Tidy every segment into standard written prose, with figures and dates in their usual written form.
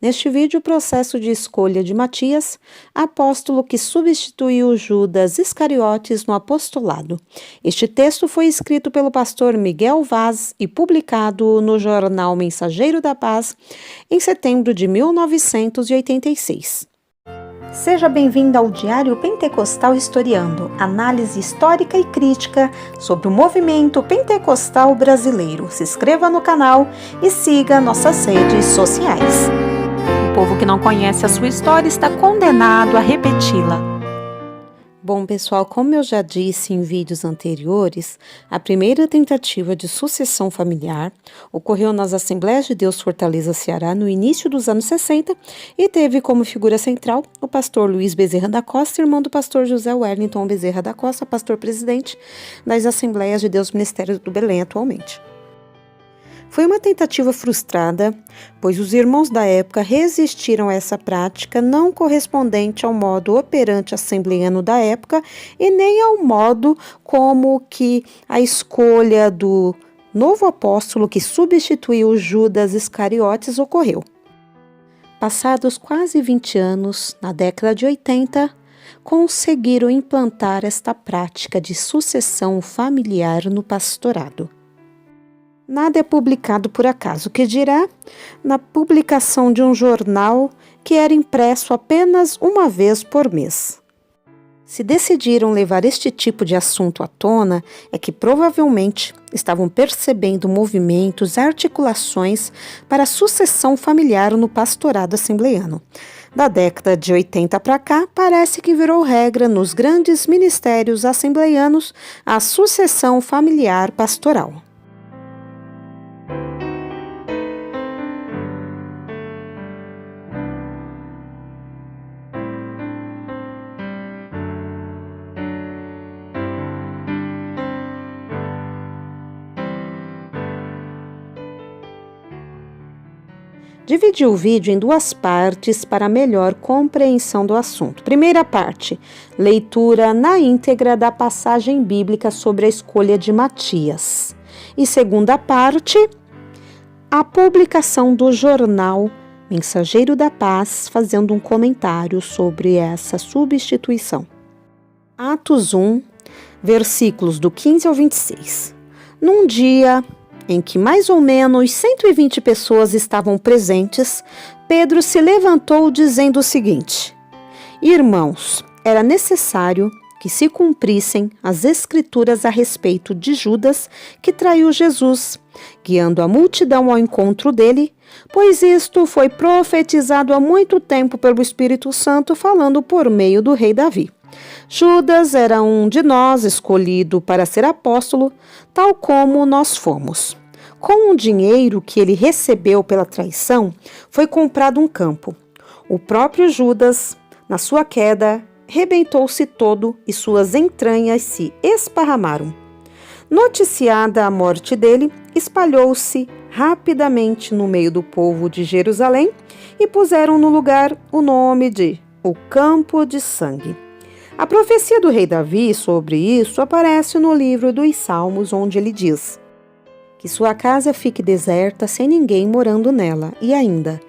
Neste vídeo, o processo de escolha de Matias, apóstolo que substituiu Judas Iscariotes no apostolado. Este texto foi escrito pelo pastor Miguel Vaz e publicado no jornal Mensageiro da Paz em setembro de 1986. Seja bem-vindo ao Diário Pentecostal Historiando, análise histórica e crítica sobre o movimento pentecostal brasileiro. Se inscreva no canal e siga nossas redes sociais. O povo que não conhece a sua história está condenado a repeti-la. Bom, pessoal, como eu já disse em vídeos anteriores, a primeira tentativa de sucessão familiar ocorreu nas Assembleias de Deus Fortaleza, Ceará, no início dos anos 60 e teve como figura central o pastor Luiz Bezerra da Costa, irmão do pastor José Wellington Bezerra da Costa, pastor-presidente das Assembleias de Deus Ministério do Belém atualmente. Foi uma tentativa frustrada, pois os irmãos da época resistiram a essa prática não correspondente ao modo operante assembleiano da época e nem ao modo como que a escolha do novo apóstolo que substituiu Judas Iscariotes ocorreu. Passados quase 20 anos, na década de 80, conseguiram implantar esta prática de sucessão familiar no pastorado. Nada é publicado por acaso, que dirá na publicação de um jornal que era impresso apenas uma vez por mês. Se decidiram levar este tipo de assunto à tona, é que provavelmente estavam percebendo movimentos e articulações para a sucessão familiar no pastorado assembleiano. Da década de 80 para cá, parece que virou regra nos grandes ministérios assembleianos a sucessão familiar pastoral. Dividi o vídeo em duas partes para melhor compreensão do assunto. Primeira parte, leitura na íntegra da passagem bíblica sobre a escolha de Matias. E segunda parte, a publicação do jornal Mensageiro da Paz, fazendo um comentário sobre essa substituição. Atos 1, versículos do 15 ao 26. Num dia em que mais ou menos 120 pessoas estavam presentes, Pedro se levantou dizendo o seguinte: Irmãos, era necessário que se cumprissem as escrituras a respeito de Judas, que traiu Jesus, guiando a multidão ao encontro dele, pois isto foi profetizado há muito tempo pelo Espírito Santo, falando por meio do rei Davi. Judas era um de nós, escolhido para ser apóstolo, tal como nós fomos. Com o dinheiro que ele recebeu pela traição, foi comprado um campo. O próprio Judas, na sua queda, rebentou-se todo e suas entranhas se esparramaram. Noticiada a morte dele, espalhou-se rapidamente no meio do povo de Jerusalém e puseram no lugar o nome de O Campo de Sangue. A profecia do rei Davi sobre isso aparece no livro dos Salmos, onde ele diz: que sua casa fique deserta sem ninguém morando nela, e ainda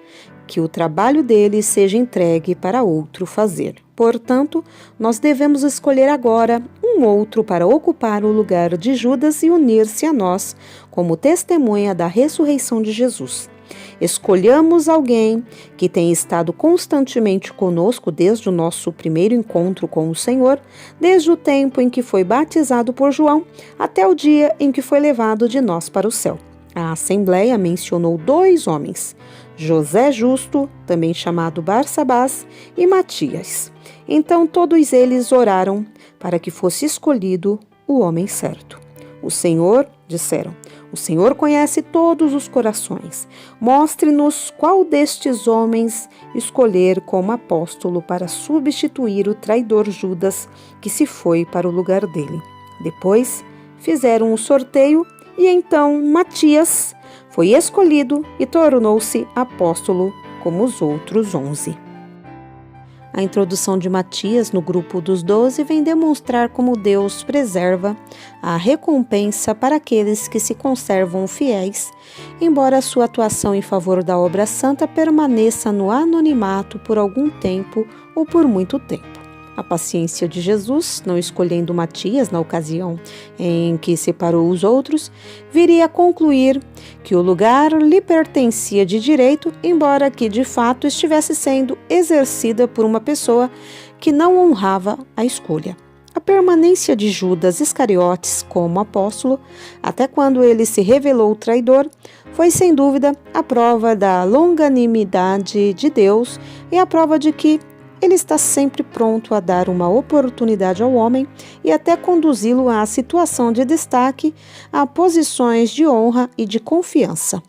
que o trabalho dele seja entregue para outro fazer. Portanto, nós devemos escolher agora um outro para ocupar o lugar de Judas e unir-se a nós como testemunha da ressurreição de Jesus. Escolhamos alguém que tem estado constantemente conosco desde o nosso primeiro encontro com o Senhor, desde o tempo em que foi batizado por João até o dia em que foi levado de nós para o céu. A Assembleia mencionou 2 homens, José Justo, também chamado Barsabás, e Matias. Então todos eles oraram para que fosse escolhido o homem certo. O Senhor, disseram, o Senhor conhece todos os corações. Mostre-nos qual destes homens escolher como apóstolo para substituir o traidor Judas, que se foi para o lugar dele. Depois fizeram um sorteio e então Matias foi escolhido e tornou-se apóstolo como os outros 11. A introdução de Matias no grupo dos 12 vem demonstrar como Deus preserva a recompensa para aqueles que se conservam fiéis, embora sua atuação em favor da obra santa permaneça no anonimato por algum tempo ou por muito tempo. A paciência de Jesus, não escolhendo Matias na ocasião em que separou os outros, viria a concluir que o lugar lhe pertencia de direito, embora que de fato estivesse sendo exercida por uma pessoa que não honrava a escolha. A permanência de Judas Iscariotes como apóstolo, até quando ele se revelou traidor, foi sem dúvida a prova da longanimidade de Deus e a prova de que ele está sempre pronto a dar uma oportunidade ao homem e até conduzi-lo à situação de destaque, a posições de honra e de confiança.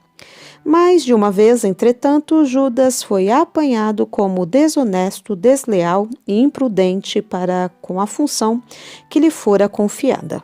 Mais de uma vez, entretanto, Judas foi apanhado como desonesto, desleal e imprudente para com a função que lhe fora confiada.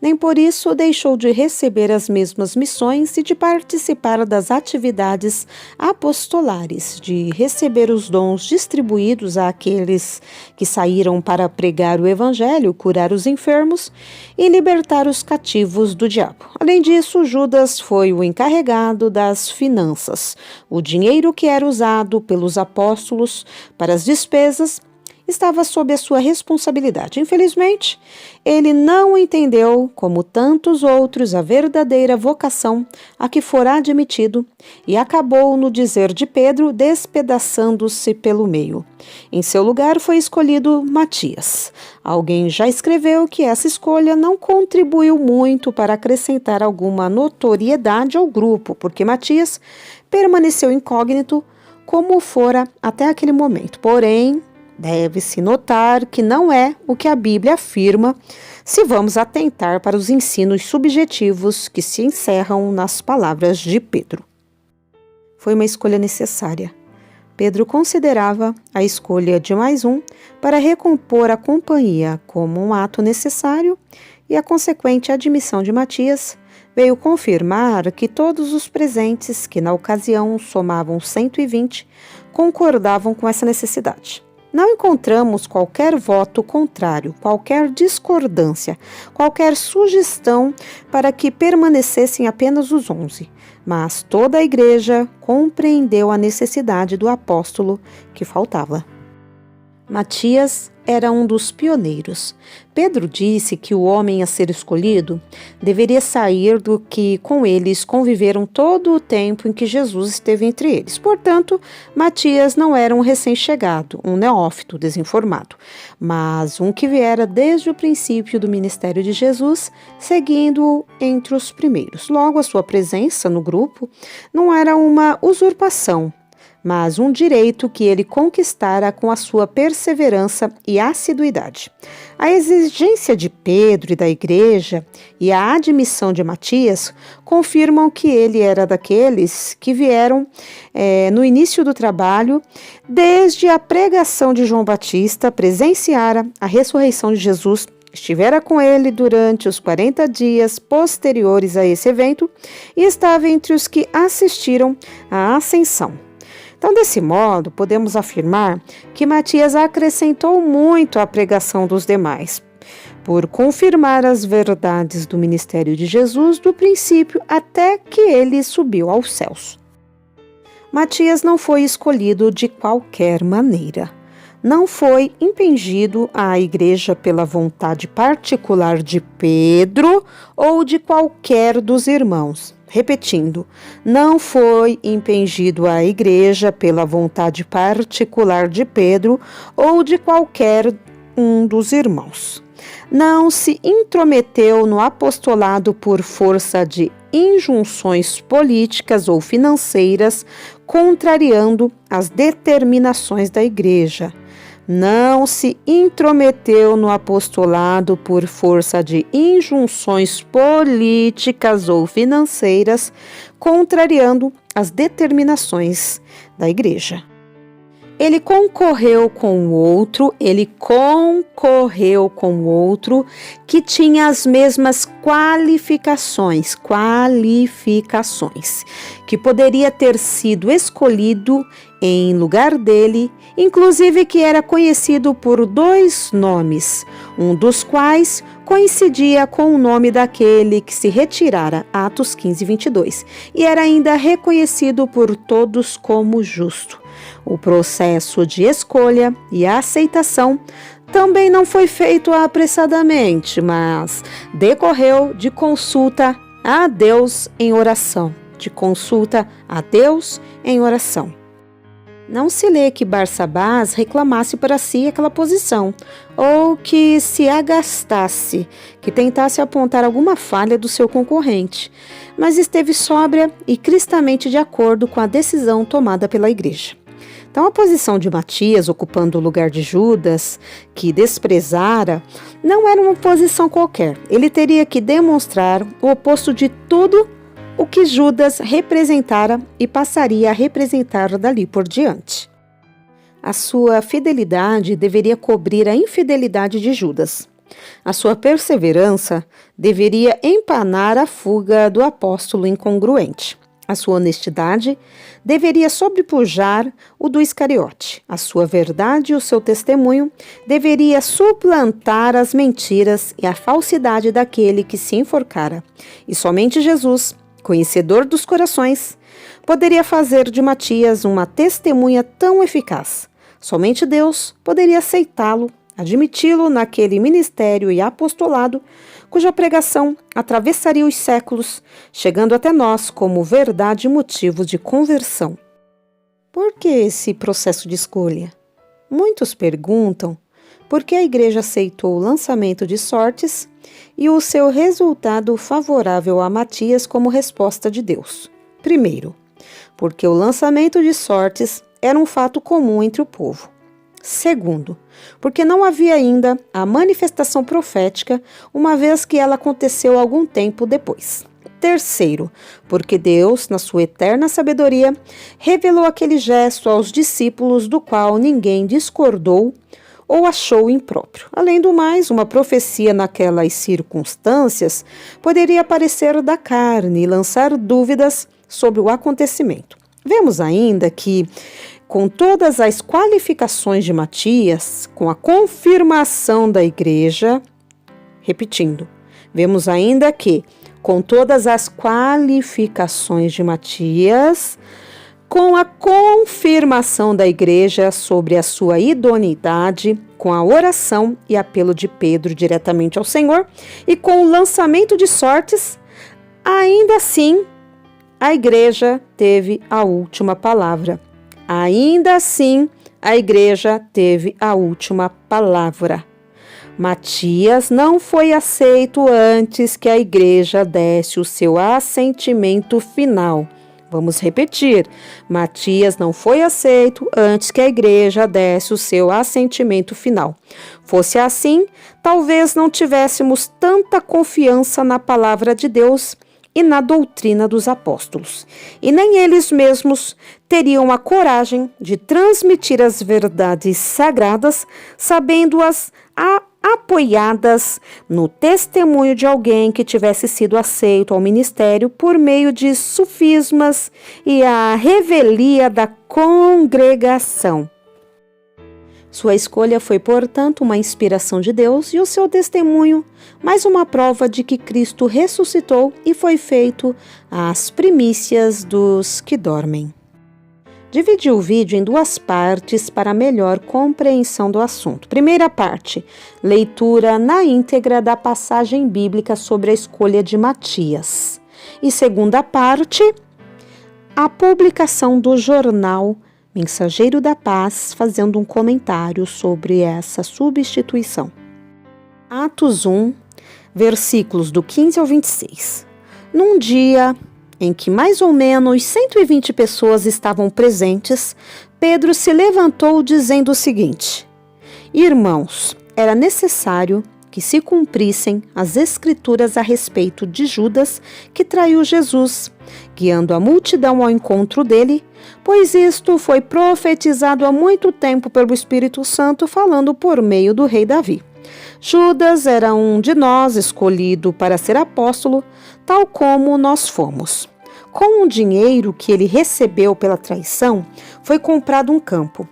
Nem por isso deixou de receber as mesmas missões e de participar das atividades apostolares, de receber os dons distribuídos àqueles que saíram para pregar o evangelho, curar os enfermos e libertar os cativos do diabo. Além disso, Judas foi o encarregado das finanças. O dinheiro que era usado pelos apóstolos para as despesas estava sob a sua responsabilidade. Infelizmente, ele não entendeu, como tantos outros, a verdadeira vocação a que fora admitido e acabou, no dizer de Pedro, despedaçando-se pelo meio. Em seu lugar foi escolhido Matias. Alguém já escreveu que essa escolha não contribuiu muito para acrescentar alguma notoriedade ao grupo, porque Matias permaneceu incógnito como fora até aquele momento. Porém, deve-se notar que não é o que a Bíblia afirma se vamos atentar para os ensinos subjetivos que se encerram nas palavras de Pedro. Foi uma escolha necessária. Pedro considerava a escolha de mais um para recompor a companhia como um ato necessário e a consequente admissão de Matias veio confirmar que todos os presentes, que na ocasião somavam 120, concordavam com essa necessidade. Não encontramos qualquer voto contrário, qualquer discordância, qualquer sugestão para que permanecessem apenas os 11, mas toda a igreja compreendeu a necessidade do apóstolo que faltava. Matias era um dos pioneiros. Pedro disse que o homem a ser escolhido deveria sair do que com eles conviveram todo o tempo em que Jesus esteve entre eles. Portanto, Matias não era um recém-chegado, um neófito desinformado, mas um que viera desde o princípio do ministério de Jesus, seguindo-o entre os primeiros. Logo, a sua presença no grupo não era uma usurpação, mas um direito que ele conquistara com a sua perseverança e assiduidade. A exigência de Pedro e da igreja e a admissão de Matias confirmam que ele era daqueles que vieram no início do trabalho, desde a pregação de João Batista, presenciara a ressurreição de Jesus, estivera com ele durante os 40 dias posteriores a esse evento e estava entre os que assistiram à ascensão. Então, desse modo, podemos afirmar que Matias acrescentou muito à pregação dos demais, por confirmar as verdades do ministério de Jesus do princípio até que ele subiu aos céus. Matias não foi escolhido de qualquer maneira. Não foi impingido à igreja pela vontade particular de Pedro ou de qualquer dos irmãos. Repetindo, não foi impingido à igreja pela vontade particular de Pedro ou de qualquer um dos irmãos. Não se intrometeu no apostolado por força de injunções políticas ou financeiras, contrariando as determinações da igreja. Não se intrometeu no apostolado por força de injunções políticas ou financeiras, contrariando as determinações da igreja. ele concorreu com o outro que tinha as mesmas qualificações, que poderia ter sido escolhido em lugar dele, inclusive que era conhecido por 2 nomes, um dos quais coincidia com o nome daquele que se retirara, Atos 15, 22, e era ainda reconhecido por todos como justo. O processo de escolha e aceitação também não foi feito apressadamente, mas decorreu de consulta a Deus em oração. Não se lê que Barsabás reclamasse para si aquela posição, ou que se agastasse, que tentasse apontar alguma falha do seu concorrente, mas esteve sóbria e cristamente de acordo com a decisão tomada pela igreja. Então, a posição de Matias, ocupando o lugar de Judas, que desprezara, não era uma posição qualquer. Ele teria que demonstrar o oposto de tudo o que Judas representara e passaria a representar dali por diante. A sua fidelidade deveria cobrir a infidelidade de Judas. A sua perseverança deveria empanar a fuga do apóstolo incongruente. A sua honestidade deveria sobrepujar o do Iscariote. A sua verdade e o seu testemunho deveria suplantar as mentiras e a falsidade daquele que se enforcara. E somente Jesus, conhecedor dos corações, poderia fazer de Matias uma testemunha tão eficaz. Somente Deus poderia aceitá-lo, admiti-lo naquele ministério e apostolado, cuja pregação atravessaria os séculos, chegando até nós como verdade e motivo de conversão. Por que esse processo de escolha? Muitos perguntam por que a igreja aceitou o lançamento de sortes e o seu resultado favorável a Matias como resposta de Deus. Primeiro, porque o lançamento de sortes era um fato comum entre o povo. Segundo, porque não havia ainda a manifestação profética, uma vez que ela aconteceu algum tempo depois. Terceiro, porque Deus, na sua eterna sabedoria, revelou aquele gesto aos discípulos do qual ninguém discordou ou achou impróprio. Além do mais, uma profecia naquelas circunstâncias poderia aparecer da carne e lançar dúvidas sobre o acontecimento. Vemos ainda que, com todas as qualificações de Matias, com a confirmação da igreja, vemos ainda que, com todas as qualificações de Matias, com a confirmação da igreja sobre a sua idoneidade, com a oração e apelo de Pedro diretamente ao Senhor e com o lançamento de sortes, ainda assim, a igreja teve a última palavra. Matias não foi aceito antes que a igreja desse o seu assentimento final. Vamos repetir. Matias não foi aceito antes que a igreja desse o seu assentimento final. Fosse assim, talvez não tivéssemos tanta confiança na palavra de Deus e na doutrina dos apóstolos. E nem eles mesmos teriam a coragem de transmitir as verdades sagradas, sabendo-as apoiadas no testemunho de alguém que tivesse sido aceito ao ministério por meio de sofismas e a revelia da congregação. Sua escolha foi, portanto, uma inspiração de Deus e o seu testemunho, mais uma prova de que Cristo ressuscitou e foi feito as primícias dos que dormem. Dividi o vídeo em 2 partes para melhor compreensão do assunto. Primeira parte, leitura na íntegra da passagem bíblica sobre a escolha de Matias. E segunda parte, a publicação do jornal Mensageiro da Paz, fazendo um comentário sobre essa substituição. Atos 1, versículos do 15 ao 26. Num dia em que mais ou menos 120 pessoas estavam presentes, Pedro se levantou dizendo o seguinte: Irmãos, era necessário que se cumprissem as escrituras a respeito de Judas, que traiu Jesus, guiando a multidão ao encontro dele, pois isto foi profetizado há muito tempo pelo Espírito Santo, falando por meio do rei Davi. Judas era um de nós escolhido para ser apóstolo, tal como nós fomos. Com o dinheiro que ele recebeu pela traição, foi comprado um campo.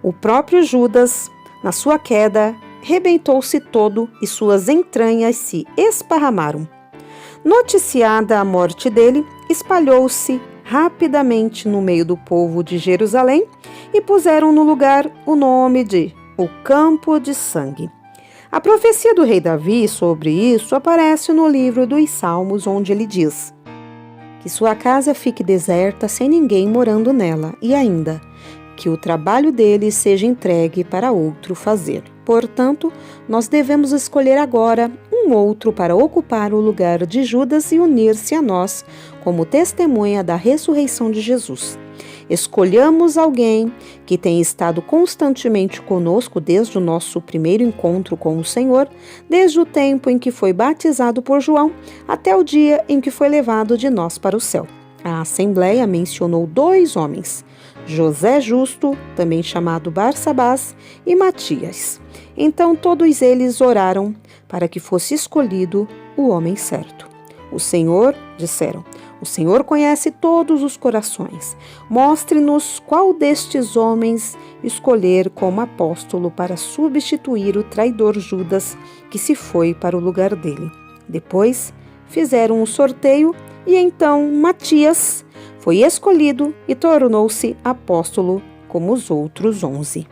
O próprio Judas, na sua queda, rebentou-se todo e suas entranhas se esparramaram. Noticiada a morte dele, espalhou-se rapidamente no meio do povo de Jerusalém e puseram no lugar o nome de O Campo de Sangue. A profecia do rei Davi sobre isso aparece no livro dos Salmos, onde ele diz: que sua casa fique deserta sem ninguém morando nela, e ainda que o trabalho dele seja entregue para outro fazer. Portanto, nós devemos escolher agora um outro para ocupar o lugar de Judas e unir-se a nós como testemunha da ressurreição de Jesus. Escolhamos alguém que tenha estado constantemente conosco desde o nosso primeiro encontro com o Senhor, desde o tempo em que foi batizado por João até o dia em que foi levado de nós para o céu. A Assembleia mencionou 2 homens, José Justo, também chamado Barsabás, e Matias. Então todos eles oraram para que fosse escolhido o homem certo. O Senhor, disseram, o Senhor conhece todos os corações. Mostre-nos qual destes homens escolher como apóstolo para substituir o traidor Judas, que se foi para o lugar dele. Depois fizeram um sorteio e então Matias foi escolhido e tornou-se apóstolo como os outros 11.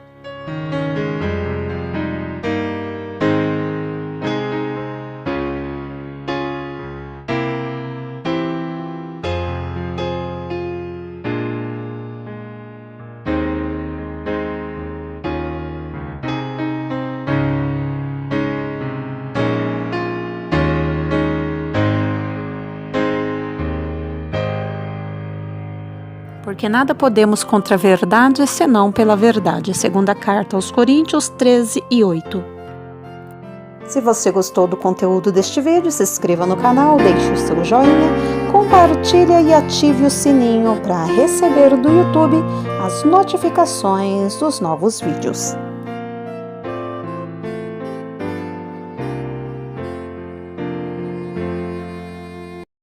Porque nada podemos contra a verdade, senão pela verdade. Segunda carta aos Coríntios 13:8. Se você gostou do conteúdo deste vídeo, se inscreva no canal, deixe o seu joinha, compartilhe e ative o sininho para receber do YouTube as notificações dos novos vídeos.